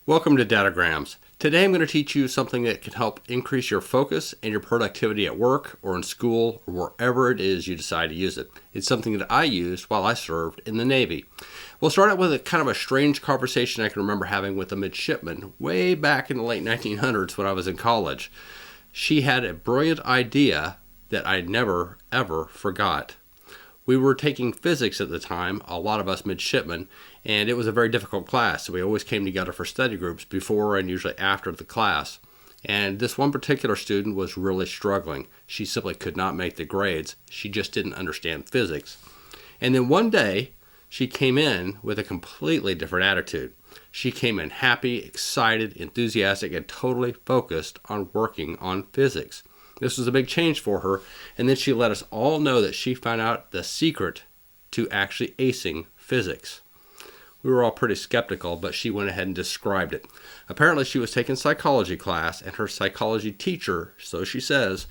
Welcome to Dadograms. Today I'm going to teach you something that can help increase your focus and your productivity at work or in school or wherever it is you decide to use it. It's something that I used while I served in the Navy. We'll start out with a kind of a strange conversation I can remember having with a midshipman way back in the late 1900s when I was in college. She had a brilliant idea that I never ever forgot. We were taking physics at the time, a lot of us midshipmen, and it was a very difficult class. So we always came together for study groups before and usually after the class. And this one particular student was really struggling. She simply could not make the grades. She just didn't understand physics. And then one day, she came in with a completely different attitude. She came in happy, excited, enthusiastic, and totally focused on working on physics. This was a big change for her, and then she let us all know that she found out the secret to actually acing physics. We were all pretty skeptical, but she went ahead and described it. Apparently, she was taking psychology class, and her psychology teacher, so she says,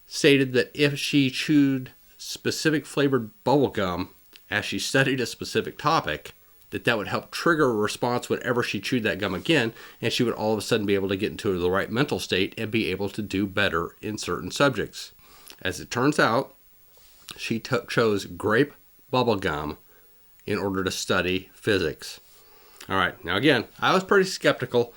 stated that if she chewed specific flavored bubble gum as she studied a specific topic, that would help trigger a response whenever she chewed that gum again, and she would all of a sudden be able to get into the right mental state and be able to do better in certain subjects. As it turns out, she chose grape bubble gum in order to study physics. All right, now again, I was pretty skeptical,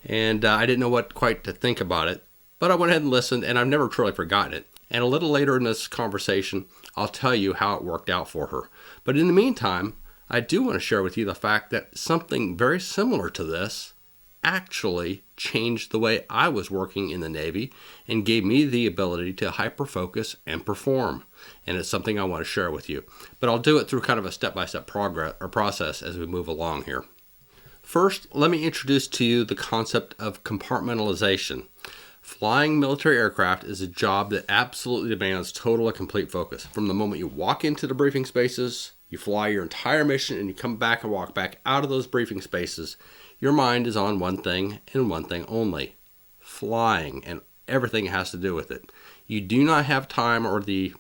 and I didn't know what quite to think about it, but I went ahead and listened, and I've never truly forgotten it. And a little later in this conversation, I'll tell you how it worked out for her. But in the meantime, I do want to share with you the fact that something very similar to this actually changed the way I was working in the Navy and gave me the ability to hyper-focus and perform. And it's something I want to share with you. But I'll do it through kind of a step-by-step process as we move along here. First, let me introduce to you the concept of compartmentalization. Flying military aircraft is a job that absolutely demands total and complete focus. From the moment you walk into the briefing spaces, you fly your entire mission, and you come back and walk back out of those briefing spaces, your mind is on one thing and one thing only: flying and everything it has to do with it. You do not have time or the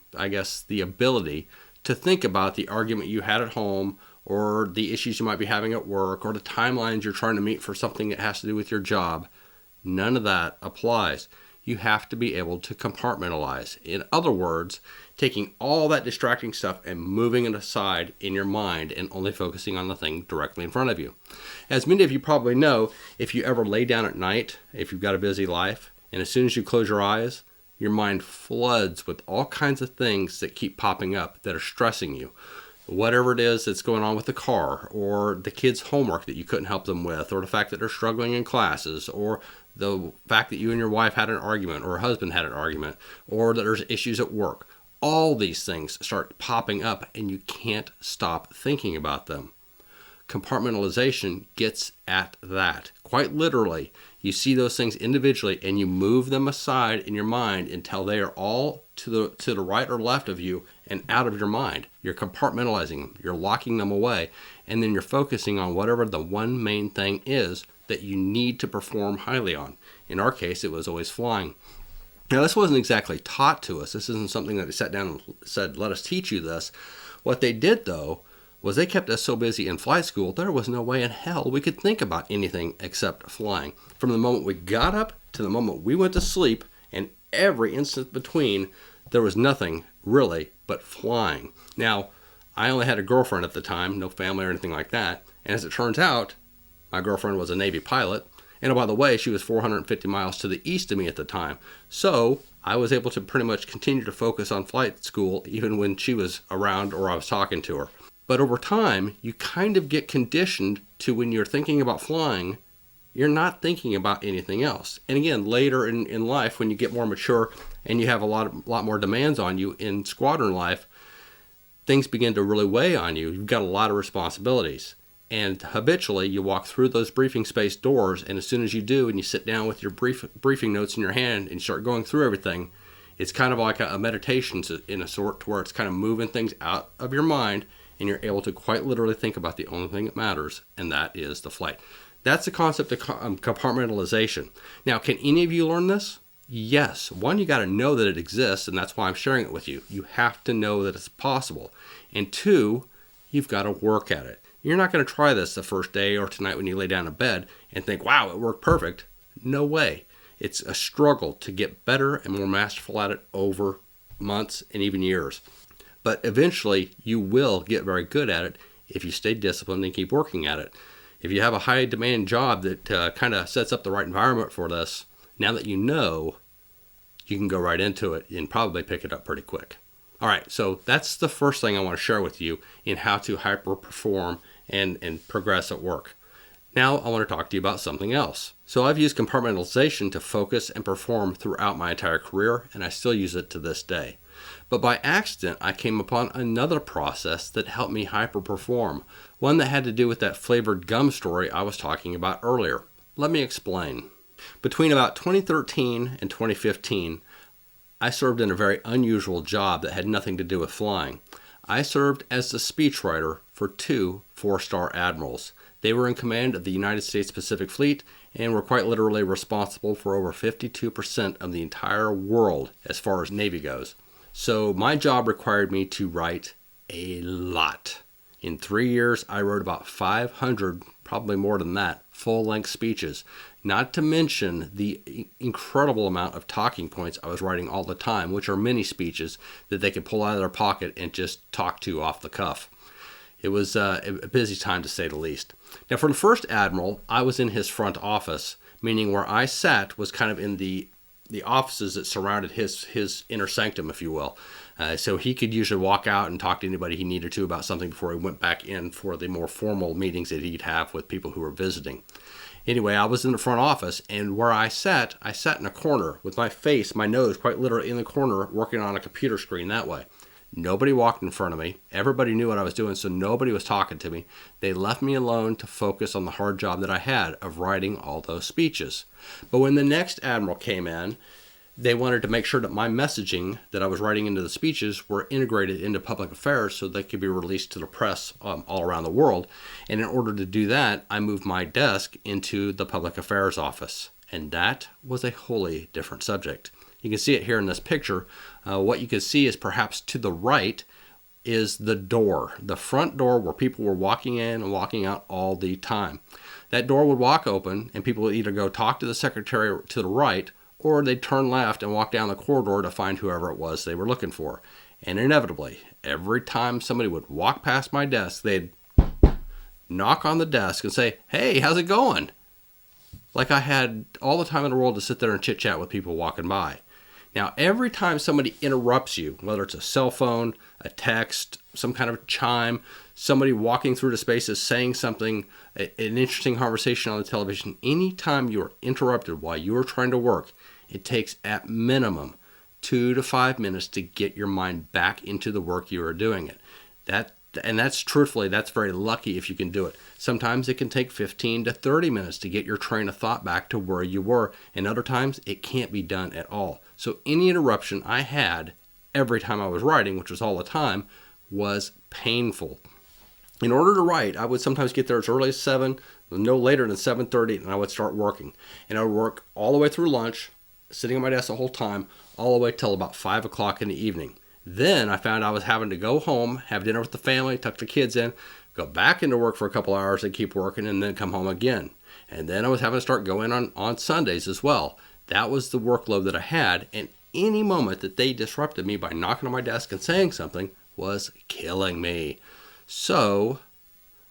ability to think about the argument you had at home or the issues you might be having at work or the timelines you're trying to meet for something that has to do with your job. None of that applies. You have to be able to compartmentalize. In other words, taking all that distracting stuff and moving it aside in your mind and only focusing on the thing directly in front of you. As many of you probably know, if you ever lay down at night, if you've got a busy life, and as soon as you close your eyes, your mind floods with all kinds of things that keep popping up that are stressing you. Whatever it is that's going on with the car, or the kids' homework that you couldn't help them with, or the fact that they're struggling in classes, or the fact that you and your wife had an argument, or a husband had an argument, or that there's issues at work. All these things start popping up and you can't stop thinking about them. Compartmentalization gets at that. Quite literally, you see those things individually and you move them aside in your mind until they are all to the right or left of you and out of your mind. You're compartmentalizing them, you're locking them away, and then you're focusing on whatever the one main thing is that you need to perform highly on. In our case, it was always flying. Now, this wasn't exactly taught to us. This isn't something that they sat down and said, let us teach you this. What they did, though, was they kept us so busy in flight school, there was no way in hell we could think about anything except flying. From the moment we got up to the moment we went to sleep, and every instant between, there was nothing really but flying. Now, I only had a girlfriend at the time, no family or anything like that. And as it turns out, my girlfriend was a Navy pilot. And by the way, she was 450 miles to the east of me at the time. So I was able to pretty much continue to focus on flight school even when she was around or I was talking to her. But over time, you kind of get conditioned to when you're thinking about flying, you're not thinking about anything else. And again, later in life, when you get more mature and you have a lot more demands on you in squadron life, things begin to really weigh on you. You've got a lot of responsibilities. And habitually, you walk through those briefing space doors, and as soon as you do, and you sit down with your briefing notes in your hand and you start going through everything, it's kind of like a meditation in a sort, to where it's kind of moving things out of your mind, and you're able to quite literally think about the only thing that matters, and that is the flight. That's the concept of compartmentalization. Now, can any of you learn this? Yes. One, you got to know that it exists, and that's why I'm sharing it with you. You have to know that it's possible. And two, you've got to work at it. You're not going to try this the first day or tonight when you lay down in bed and think, wow, it worked perfect. No way. It's a struggle to get better and more masterful at it over months and even years. But eventually, you will get very good at it if you stay disciplined and keep working at it. If you have a high demand job that kind of sets up the right environment for this, now that you know, you can go right into it and probably pick it up pretty quick. All right, so that's the first thing I want to share with you in how to hyper perform and progress at work. Now I want to talk to you about something else. So I've used compartmentalization to focus and perform throughout my entire career, and I still use it to this day. But by accident, I came upon another process that helped me hyper perform, one that had to do with that flavored gum story I was talking about earlier. Let me explain. Between about 2013 and 2015, I served in a very unusual job that had nothing to do with flying. I served as the speechwriter for 2 4-star admirals. They were in command of the United States Pacific Fleet and were quite literally responsible for over 52% of the entire world as far as Navy goes. So my job required me to write a lot. In 3 years, I wrote about 500, probably more than that, full-length speeches, not to mention the incredible amount of talking points I was writing all the time, which are mini speeches that they could pull out of their pocket and just talk to off the cuff. It was a busy time to say the least. Now, for the first admiral, I was in his front office, meaning where I sat was kind of in the offices that surrounded his inner sanctum, if you will. So he could usually walk out and talk to anybody he needed to about something before he went back in for the more formal meetings that he'd have with people who were visiting. Anyway, I was in the front office, and where I sat in a corner with my face, my nose quite literally in the corner, working on a computer screen that way. Nobody walked in front of me. Everybody knew what I was doing, so nobody was talking to me. They left me alone to focus on the hard job that I had of writing all those speeches. But when the next admiral came in, they wanted to make sure that my messaging that I was writing into the speeches were integrated into public affairs so they could be released to the press all around the world. And in order to do that, I moved my desk into the public affairs office. And that was a wholly different subject. You can see it here in this picture. What you can see is perhaps to the right is the door, the front door where people were walking in and walking out all the time. That door would walk open and people would either go talk to the secretary to the right or they'd turn left and walk down the corridor to find whoever it was they were looking for. And inevitably, every time somebody would walk past my desk, they'd knock on the desk and say, "Hey, how's it going?" Like I had all the time in the world to sit there and chit-chat with people walking by. Now, every time somebody interrupts you, whether it's a cell phone, a text, some kind of chime, somebody walking through the spaces saying something, an interesting conversation on the television, anytime you're interrupted while you're trying to work, it takes at minimum 2 to 5 minutes to get your mind back into the work you are doing it. That's truthfully, that's very lucky if you can do it. Sometimes it can take 15 to 30 minutes to get your train of thought back to where you were, and other times it can't be done at all. So any interruption I had every time I was writing, which was all the time, was painful. In order to write, I would sometimes get there as early as 7, no later than 7:30, and I would start working. And I would work all the way through lunch, sitting at my desk the whole time, all the way till about 5 o'clock in the evening. Then I found I was having to go home, have dinner with the family, tuck the kids in, go back into work for a couple hours and keep working, and then come home again. And then I was having to start going on Sundays as well. That was the workload that I had, and any moment that they disrupted me by knocking on my desk and saying something was killing me. So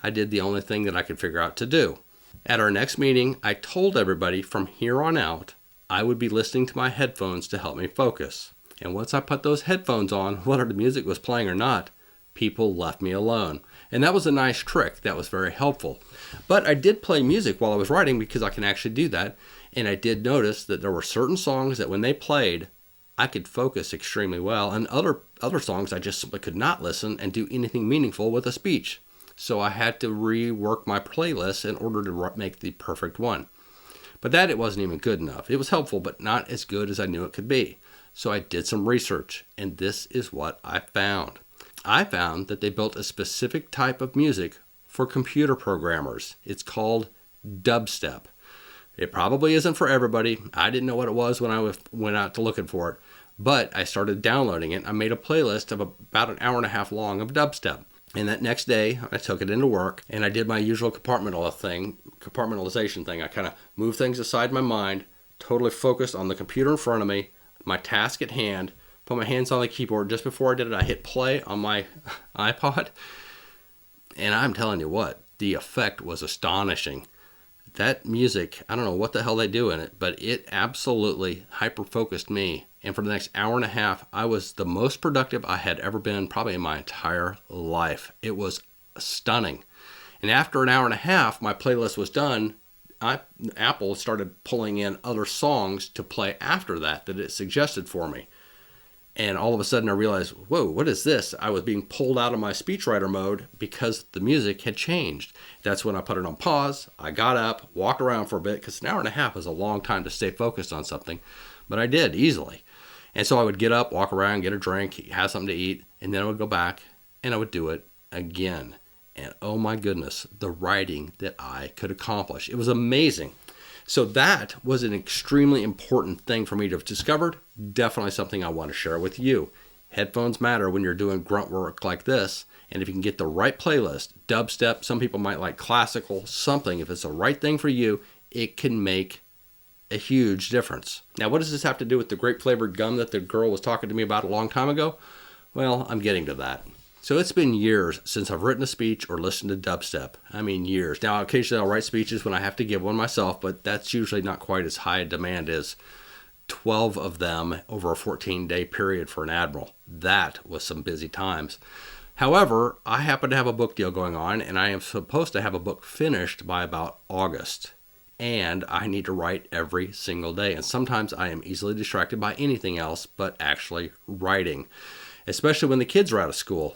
I did the only thing that I could figure out to do. At our next meeting, I told everybody from here on out, I would be listening to my headphones to help me focus. And once I put those headphones on, whether the music was playing or not, people left me alone. And that was a nice trick. That was very helpful. But I did play music while I was writing because I can actually do that. And I did notice that there were certain songs that when they played, I could focus extremely well. And other songs I just simply could not listen and do anything meaningful with a speech. So I had to rework my playlist in order to make the perfect one. But that it wasn't even good enough. It was helpful, but not as good as I knew it could be. So I did some research, and this is what I found. I found that they built a specific type of music for computer programmers. It's called dubstep. It probably isn't for everybody. I didn't know what it was when I went out to looking for it, but I started downloading it. I made a playlist of about an hour and a half long of dubstep. And that next day, I took it into work and I did my usual compartmentalization thing. I kind of moved things aside in my mind, totally focused on the computer in front of me, my task at hand, put my hands on the keyboard. Just before I did it, I hit play on my iPod. And I'm telling you what, the effect was astonishing. That music, I don't know what the hell they do in it, but it absolutely hyper-focused me. And for the next hour and a half, I was the most productive I had ever been probably in my entire life. It was stunning. And after an hour and a half, my playlist was done. Apple started pulling in other songs to play after that it suggested for me. And all of a sudden I realized, whoa, what is this? I was being pulled out of my speechwriter mode because the music had changed. That's when I put it on pause. I got up, walked around for a bit, because an hour and a half is a long time to stay focused on something. But I did easily. And so I would get up, walk around, get a drink, have something to eat, and then I would go back and I would do it again. And oh my goodness, the writing that I could accomplish. It was amazing. So that was an extremely important thing for me to have discovered. Definitely something I want to share with you. Headphones matter when you're doing grunt work like this. And if you can get the right playlist, dubstep, some people might like classical, something, if it's the right thing for you, it can make a huge difference. Now, what does this have to do with the grape flavored gum that the girl was talking to me about a long time ago? Well, I'm getting to that. So it's been years since I've written a speech or listened to dubstep. I mean, years. Now, occasionally I'll write speeches when I have to give one myself, but that's usually not quite as high a demand as 12 of them over a 14-day period for an admiral. That was some busy times. However, I happen to have a book deal going on, and I am supposed to have a book finished by about August. And I need to write every single day. And sometimes I am easily distracted by anything else but actually writing. Especially when the kids are out of school.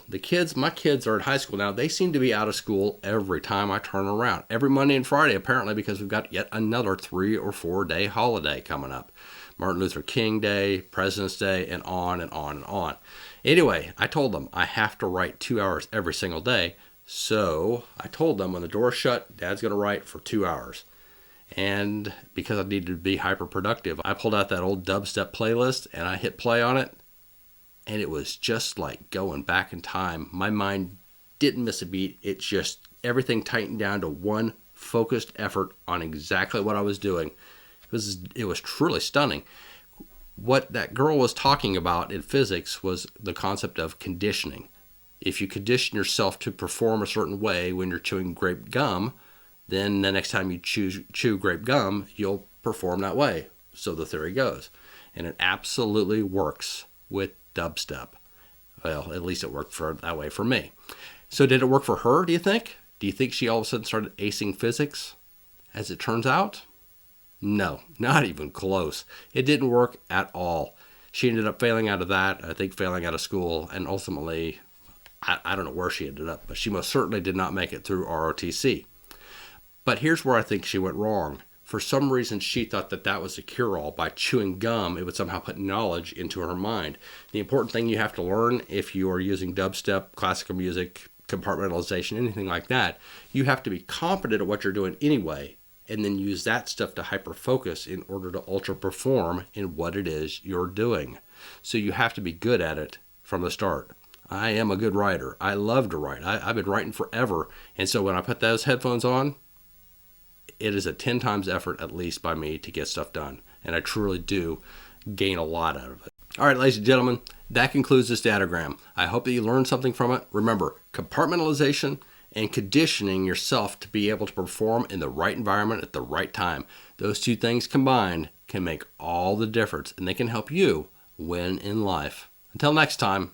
My kids are in high school now. They seem to be out of school every time I turn around. Every Monday and Friday, apparently, because we've got yet another 3 or 4 day holiday coming up. Martin Luther King Day, President's Day, and on and on and on. Anyway, I told them I have to write 2 hours every single day. So I told them when the door's shut, Dad's going to write for 2 hours. And because I needed to be hyper productive, I pulled out that old dubstep playlist and I hit play on it. And it was just like going back in time. My mind didn't miss a beat. It just, everything tightened down to one focused effort on exactly what I was doing. It was truly stunning. What that girl was talking about in physics was the concept of conditioning. If you condition yourself to perform a certain way when you're chewing grape gum, then the next time you chew grape gum, you'll perform that way. So the theory goes. And it absolutely works with dubstep. Well, at least it worked that way for me. So did it work for her, do you think? Do you think she all of a sudden started acing physics? As it turns out, no, not even close. It didn't work at all. She ended up failing out of that, I think failing out of school, and ultimately, I don't know where she ended up, but she most certainly did not make it through ROTC. But here's where I think she went wrong. For some reason, she thought that was a cure-all. By chewing gum, it would somehow put knowledge into her mind. The important thing you have to learn if you are using dubstep, classical music, compartmentalization, anything like that, you have to be competent at what you're doing anyway, and then use that stuff to hyper-focus in order to ultra-perform in what it is you're doing. So you have to be good at it from the start. I am a good writer. I love to write. I've been writing forever. And so when I put those headphones on, it is a 10 times effort at least by me to get stuff done. And I truly do gain a lot out of it. All right, ladies and gentlemen, that concludes this Dadogram. I hope that you learned something from it. Remember, compartmentalization and conditioning yourself to be able to perform in the right environment at the right time. Those two things combined can make all the difference, and they can help you win in life. Until next time.